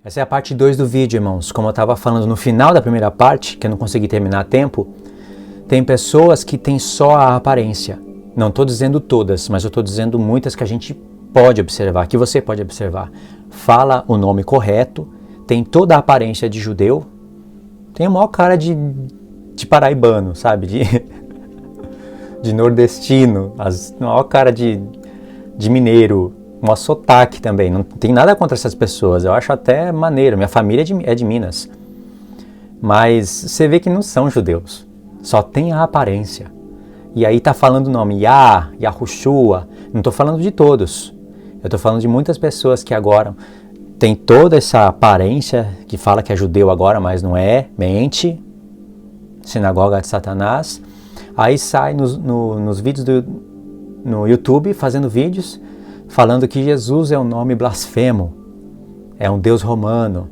Essa é a parte 2 do vídeo, irmãos. Como eu estava falando no final da primeira parte, que eu não consegui terminar a tempo, tem pessoas que têm só a aparência. Não estou dizendo todas, mas eu estou dizendo muitas que a gente pode observar, que você pode observar. Fala o nome correto, tem toda a aparência de judeu, tem a maior cara de paraibano, sabe? De nordestino, a maior cara de mineiro, um sotaque também. Não tem nada contra essas pessoas, eu acho até maneiro. Minha família é de Minas. Mas você vê que não são judeus, só tem a aparência. E aí tá falando o nome Yahushua, não estou falando de todos. Eu estou falando de muitas pessoas que agora tem toda essa aparência, que fala que é judeu agora, mas não é, mente, sinagoga de Satanás. Aí sai nos vídeos no YouTube, fazendo vídeos, falando que Jesus é um nome blasfemo, é um deus romano,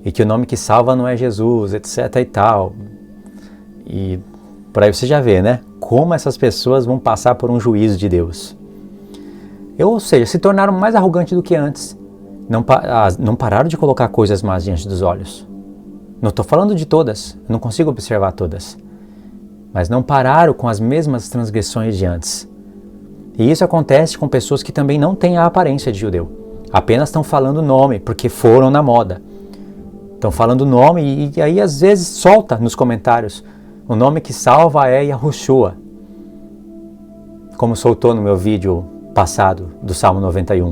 e que o nome que salva não é Jesus, etc e tal. E por aí você já vê, né? Como essas pessoas vão passar por um juízo de Deus. Ou seja, se tornaram mais arrogantes do que antes. Não pararam de colocar coisas más diante dos olhos. Não estou falando de todas, eu não consigo observar todas. Mas não pararam com as mesmas transgressões de antes. E isso acontece com pessoas que também não têm a aparência de judeu. Apenas estão falando o nome, porque foram na moda. Estão falando o nome e aí às vezes solta nos comentários. O nome que salva é Yahushua. Como soltou no meu vídeo passado do Salmo 91.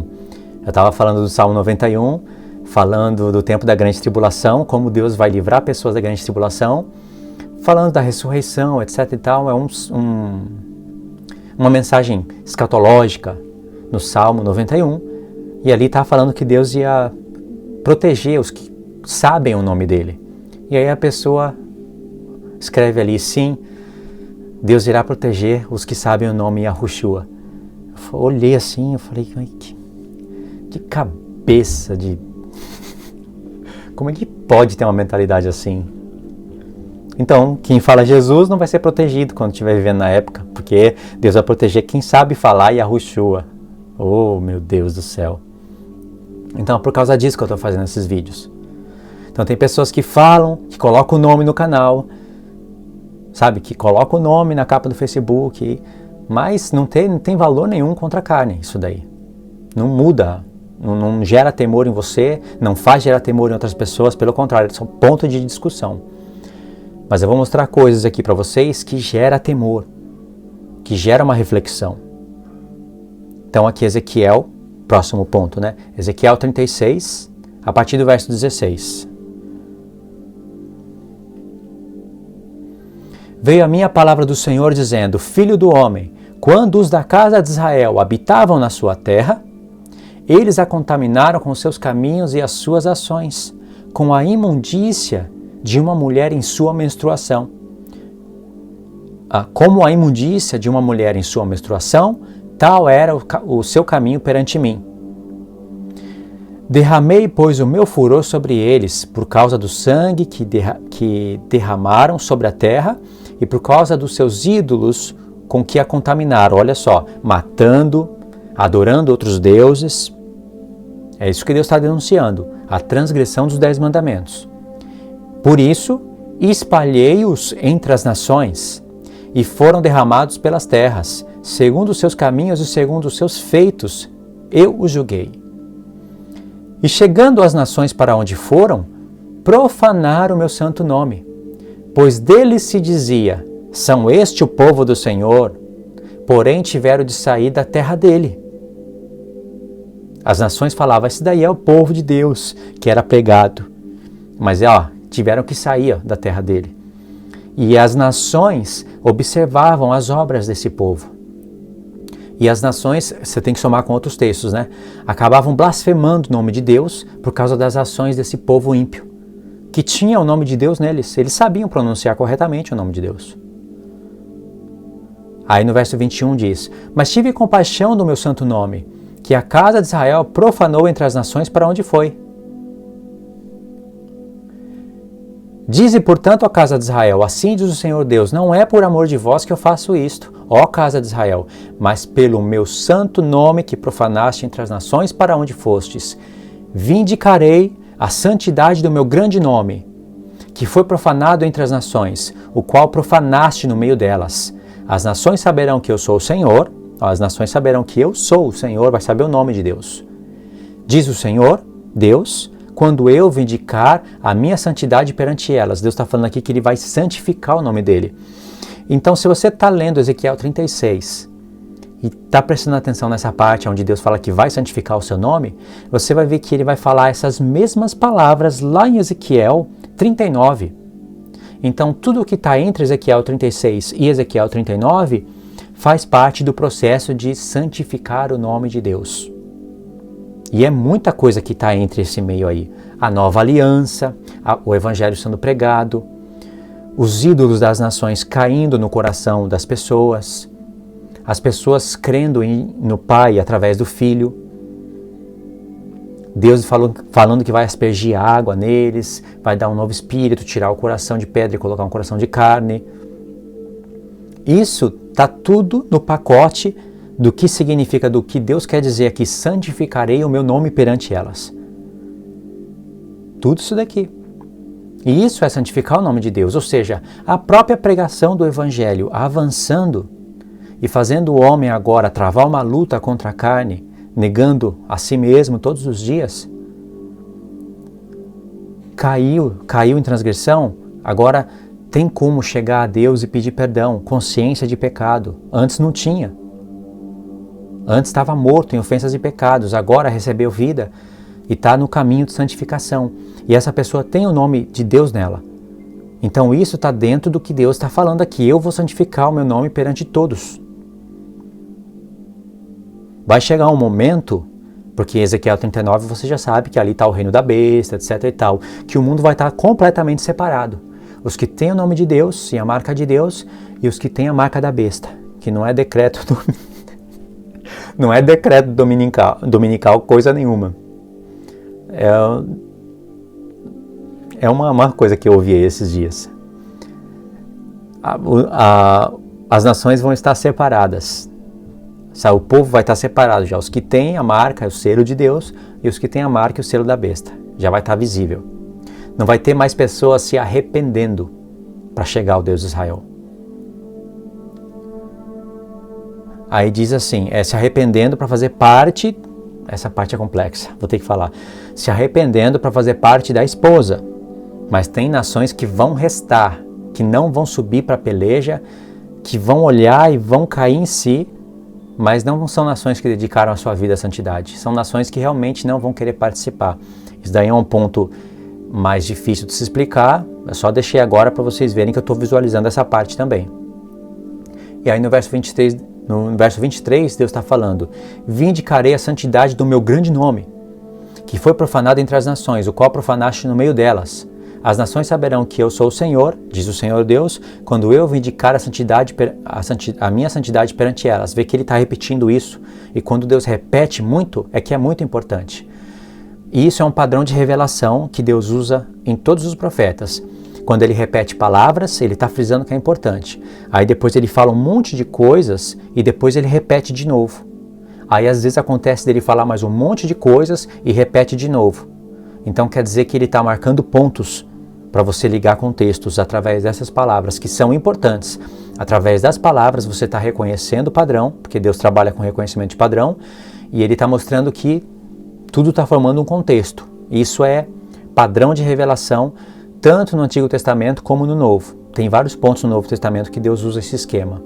Eu estava falando do Salmo 91, falando do tempo da grande tribulação, como Deus vai livrar pessoas da grande tribulação, falando da ressurreição, etc e tal. É uma mensagem escatológica no Salmo 91, e ali está falando que Deus ia proteger os que sabem o nome dele. E aí a pessoa escreve ali, sim, Deus irá proteger os que sabem o nome Yahushua. Eu olhei assim, eu falei, que cabeça de... Como é que pode ter uma mentalidade assim? Então, quem fala Jesus não vai ser protegido quando estiver vivendo na época, porque Deus vai proteger quem sabe falar Yahushua. Oh, meu Deus do céu. Então, é por causa disso que eu estou fazendo esses vídeos. Então, tem pessoas que falam, que colocam o nome no canal, sabe, que colocam o nome na capa do Facebook, mas não tem valor nenhum contra a carne, isso daí. Não muda, não gera temor em você, não faz gerar temor em outras pessoas, pelo contrário, são ponto de discussão. Mas eu vou mostrar coisas aqui para vocês que gera temor, que gera uma reflexão. Então aqui Ezequiel, próximo ponto, né? Ezequiel 36, a partir do verso 16. Veio a mim a palavra do Senhor dizendo, Filho do homem, quando os da casa de Israel habitavam na sua terra, eles a contaminaram com seus caminhos e as suas ações, com a imundícia de uma mulher em sua menstruação. Como a imundícia de uma mulher em sua menstruação, tal era o seu caminho perante mim. Derramei, pois, o meu furor sobre eles, por causa do sangue que derramaram sobre a terra, e por causa dos seus ídolos com que a contaminaram. Olha só, matando, adorando outros deuses. É isso que Deus está denunciando, a transgressão dos 10 mandamentos. Por isso, espalhei-os entre as nações, e foram derramados pelas terras, segundo os seus caminhos e segundo os seus feitos, eu os julguei. E chegando às nações para onde foram, profanaram o meu santo nome, pois deles se dizia, são este o povo do Senhor, porém tiveram de sair da terra dele. As nações falavam, esse daí é o povo de Deus, que era pregado. Mas tiveram que sair da terra dele. E as nações observavam as obras desse povo. E as nações, você tem que somar com outros textos, né? Acabavam blasfemando o nome de Deus por causa das ações desse povo ímpio, que tinha o nome de Deus neles. Eles sabiam pronunciar corretamente o nome de Deus. Aí no verso 21 diz, mas tive compaixão do meu santo nome, que a casa de Israel profanou entre as nações para onde foi. Dize, portanto, a casa de Israel, assim diz o Senhor Deus, não é por amor de vós que eu faço isto, ó casa de Israel, mas pelo meu santo nome que profanaste entre as nações para onde fostes. Vindicarei a santidade do meu grande nome, que foi profanado entre as nações, o qual profanaste no meio delas. As nações saberão que eu sou o Senhor, as nações saberão que eu sou o Senhor, vai saber o nome de Deus. Diz o Senhor, Deus, quando eu vindicar a minha santidade perante elas. Deus está falando aqui que Ele vai santificar o nome dEle. Então, se você está lendo Ezequiel 36 e está prestando atenção nessa parte onde Deus fala que vai santificar o seu nome, você vai ver que Ele vai falar essas mesmas palavras lá em Ezequiel 39. Então, tudo o que está entre Ezequiel 36 e Ezequiel 39 faz parte do processo de santificar o nome de Deus. E é muita coisa que está entre esse meio aí. A nova aliança, o evangelho sendo pregado, os ídolos das nações caindo no coração das pessoas, as pessoas crendo no Pai através do Filho, Deus falando que vai aspergir água neles, vai dar um novo espírito, tirar o coração de pedra e colocar um coração de carne. Isso está tudo no pacote do que significa, do que Deus quer dizer aqui, santificarei o meu nome perante elas. Tudo isso daqui. E isso é santificar o nome de Deus, ou seja, a própria pregação do Evangelho avançando e fazendo o homem agora travar uma luta contra a carne, negando a si mesmo todos os dias, caiu em transgressão, agora tem como chegar a Deus e pedir perdão, consciência de pecado. Antes não tinha. Antes estava morto em ofensas e pecados, agora recebeu vida e está no caminho de santificação. E essa pessoa tem o nome de Deus nela. Então isso está dentro do que Deus está falando aqui. Eu vou santificar o meu nome perante todos. Vai chegar um momento, porque em Ezequiel 39 você já sabe que ali está o reino da besta, etc e tal, que o mundo vai estar completamente separado. Os que têm o nome de Deus e a marca de Deus e os que têm a marca da besta, que não é decreto não é decreto dominical coisa nenhuma. É uma coisa que eu ouvi esses dias. As nações vão estar separadas. O povo vai estar separado já. Os que têm a marca, o selo de Deus, e os que têm a marca e o selo da besta. Já vai estar visível. Não vai ter mais pessoas se arrependendo para chegar ao Deus de Israel. Aí diz assim, se arrependendo para fazer parte, essa parte é complexa, vou ter que falar, se arrependendo para fazer parte da esposa. Mas tem nações que vão restar, que não vão subir para a peleja, que vão olhar e vão cair em si, mas não são nações que dedicaram a sua vida à santidade. São nações que realmente não vão querer participar. Isso daí é um ponto mais difícil de se explicar, eu só deixei agora para vocês verem que eu estou visualizando essa parte também. E aí no verso 23, Deus está falando, vindicarei a santidade do meu grande nome, que foi profanado entre as nações, o qual profanaste no meio delas. As nações saberão que eu sou o Senhor, diz o Senhor Deus, quando eu vindicar a minha santidade perante elas. Vê que ele está repetindo isso, e quando Deus repete muito, é que é muito importante. E isso é um padrão de revelação que Deus usa em todos os profetas. Quando ele repete palavras, ele está frisando que é importante. Aí depois ele fala um monte de coisas e depois ele repete de novo. Aí às vezes acontece dele falar mais um monte de coisas e repete de novo. Então quer dizer que ele está marcando pontos para você ligar contextos através dessas palavras que são importantes. Através das palavras você está reconhecendo o padrão, porque Deus trabalha com reconhecimento de padrão, e ele está mostrando que tudo está formando um contexto. Isso é padrão de revelação, tanto no Antigo Testamento como no Novo. Tem vários pontos no Novo Testamento que Deus usa esse esquema.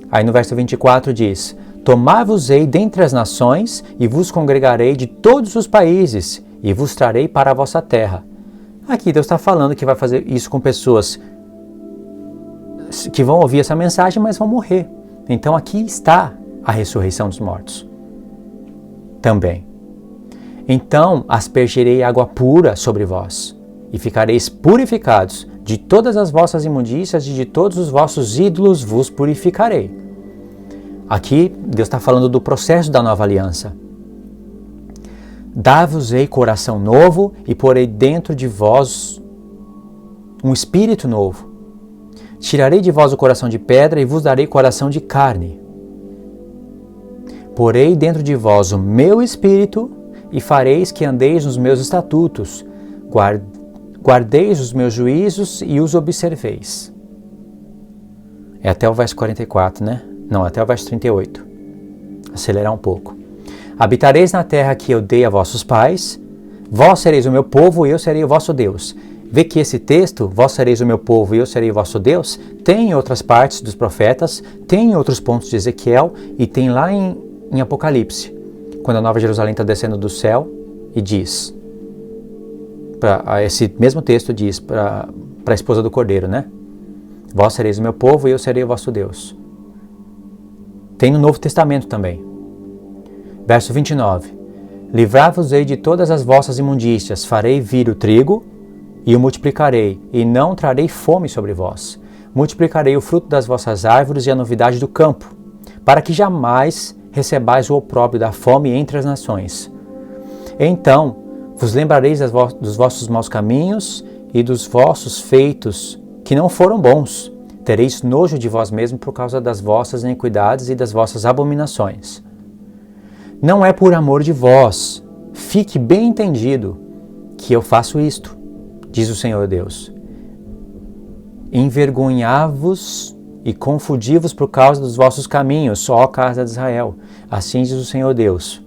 Aí no verso 24 diz, tomar-vos-ei dentre as nações e vos congregarei de todos os países e vos trarei para a vossa terra. Aqui Deus está falando que vai fazer isso com pessoas que vão ouvir essa mensagem, mas vão morrer. Então aqui está a ressurreição dos mortos. Também. Então aspergirei água pura sobre vós, e ficareis purificados, de todas as vossas imundícias e de todos os vossos ídolos vos purificarei. Aqui Deus está falando do processo da nova aliança. Dar-vos-ei coração novo e porei dentro de vós um espírito novo. Tirarei de vós o coração de pedra e vos darei coração de carne. Porei dentro de vós o meu espírito e fareis que andeis nos meus estatutos, guardeis os meus juízos e os observeis. É até o verso 44, né? Não, até o verso 38. Acelerar um pouco. Habitareis na terra que eu dei a vossos pais, vós sereis o meu povo e eu serei o vosso Deus. Vê que esse texto, vós sereis o meu povo e eu serei o vosso Deus, tem em outras partes dos profetas, tem em outros pontos de Ezequiel e tem lá em Apocalipse, quando a Nova Jerusalém está descendo do céu e diz, esse mesmo texto diz para a esposa do Cordeiro, né? Vós sereis o meu povo e eu serei o vosso Deus. Tem no Novo Testamento também. Verso 29. Livrar-vos-ei de todas as vossas imundícias, farei vir o trigo e o multiplicarei, e não trarei fome sobre vós. Multiplicarei o fruto das vossas árvores e a novidade do campo, para que jamais recebais o opróbrio da fome entre as nações. Então vos lembrareis dos vossos maus caminhos e dos vossos feitos, que não foram bons. Tereis nojo de vós mesmos por causa das vossas iniquidades e das vossas abominações. Não é por amor de vós, fique bem entendido, que eu faço isto, diz o Senhor Deus. Envergonhar-vos e confundir-vos por causa dos vossos caminhos, ó casa de Israel. Assim diz o Senhor Deus.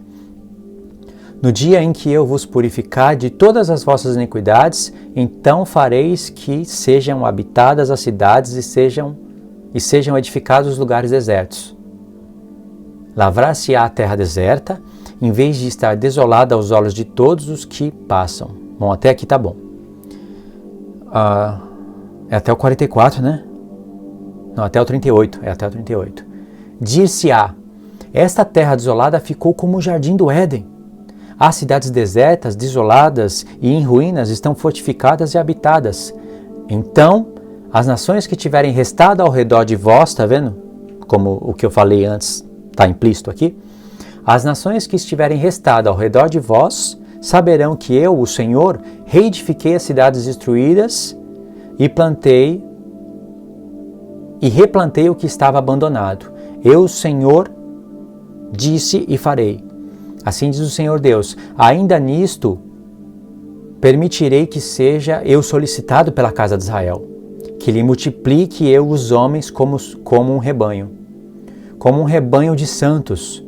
No dia em que eu vos purificar de todas as vossas iniquidades, então fareis que sejam habitadas as cidades e sejam edificados os lugares desertos. Lavrar-se-á a terra deserta, em vez de estar desolada aos olhos de todos os que passam. Bom, até aqui tá bom. É até o 44, né? Não, até o 38. É até o 38. Dir-se-á, esta terra desolada ficou como o jardim do Éden. As cidades desertas, desoladas e em ruínas estão fortificadas e habitadas. Então, as nações que tiverem restado ao redor de vós, tá vendo? Como o que eu falei antes está implícito aqui. As nações que estiverem restado ao redor de vós saberão que eu, o Senhor, reedifiquei as cidades destruídas e replantei o que estava abandonado. Eu, o Senhor, disse e farei. Assim diz o Senhor Deus, ainda nisto permitirei que seja eu solicitado pela casa de Israel, que lhe multiplique eu os homens como um rebanho de santos,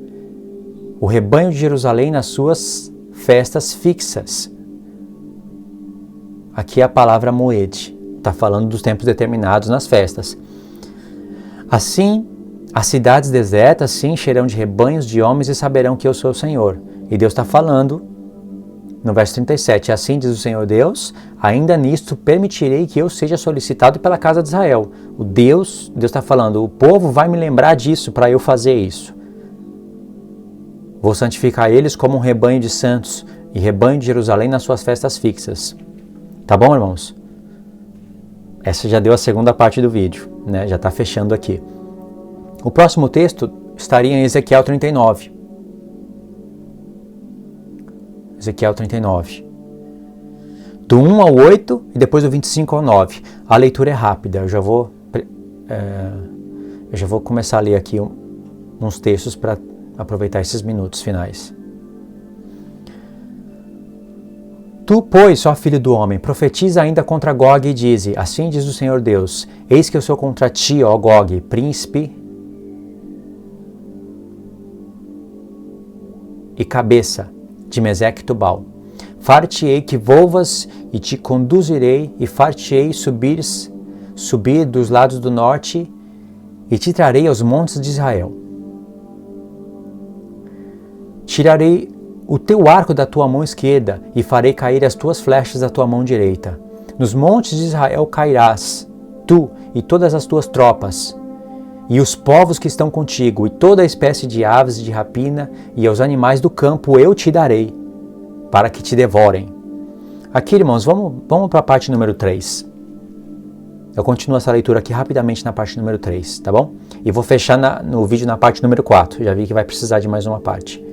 o rebanho de Jerusalém nas suas festas fixas. Aqui é a palavra moed, está falando dos tempos determinados nas festas. Assim, as cidades desertas se encherão de rebanhos de homens e saberão que eu sou o Senhor. E Deus está falando, no verso 37, assim diz o Senhor Deus, ainda nisto permitirei que eu seja solicitado pela casa de Israel. Deus está falando, o povo vai me lembrar disso para eu fazer isso. Vou santificar eles como um rebanho de santos e rebanho de Jerusalém nas suas festas fixas. Tá bom, irmãos? Essa já deu a segunda parte do vídeo, né? Já está fechando aqui. O próximo texto estaria em Ezequiel 39. Ezequiel 39. Do 1 ao 8 e depois do 25 ao 9. A leitura é rápida, eu já vou começar a ler aqui uns textos para aproveitar esses minutos finais. Tu, pois, ó filho do homem, profetiza ainda contra Gog e dize, assim diz o Senhor Deus, eis que eu sou contra ti, ó Gog, príncipe e cabeça de Meseque e Tubal. Far-te-ei que volvas e te conduzirei e far-te-ei subir dos lados do norte e te trarei aos montes de Israel. Tirarei o teu arco da tua mão esquerda e farei cair as tuas flechas da tua mão direita. Nos montes de Israel cairás, tu e todas as tuas tropas, e os povos que estão contigo, e toda a espécie de aves de rapina, e aos animais do campo eu te darei, para que te devorem. Aqui, irmãos, vamos para a parte número 3. Eu continuo essa leitura aqui rapidamente na parte número 3, tá bom? E vou fechar no vídeo na parte número 4, já vi que vai precisar de mais uma parte.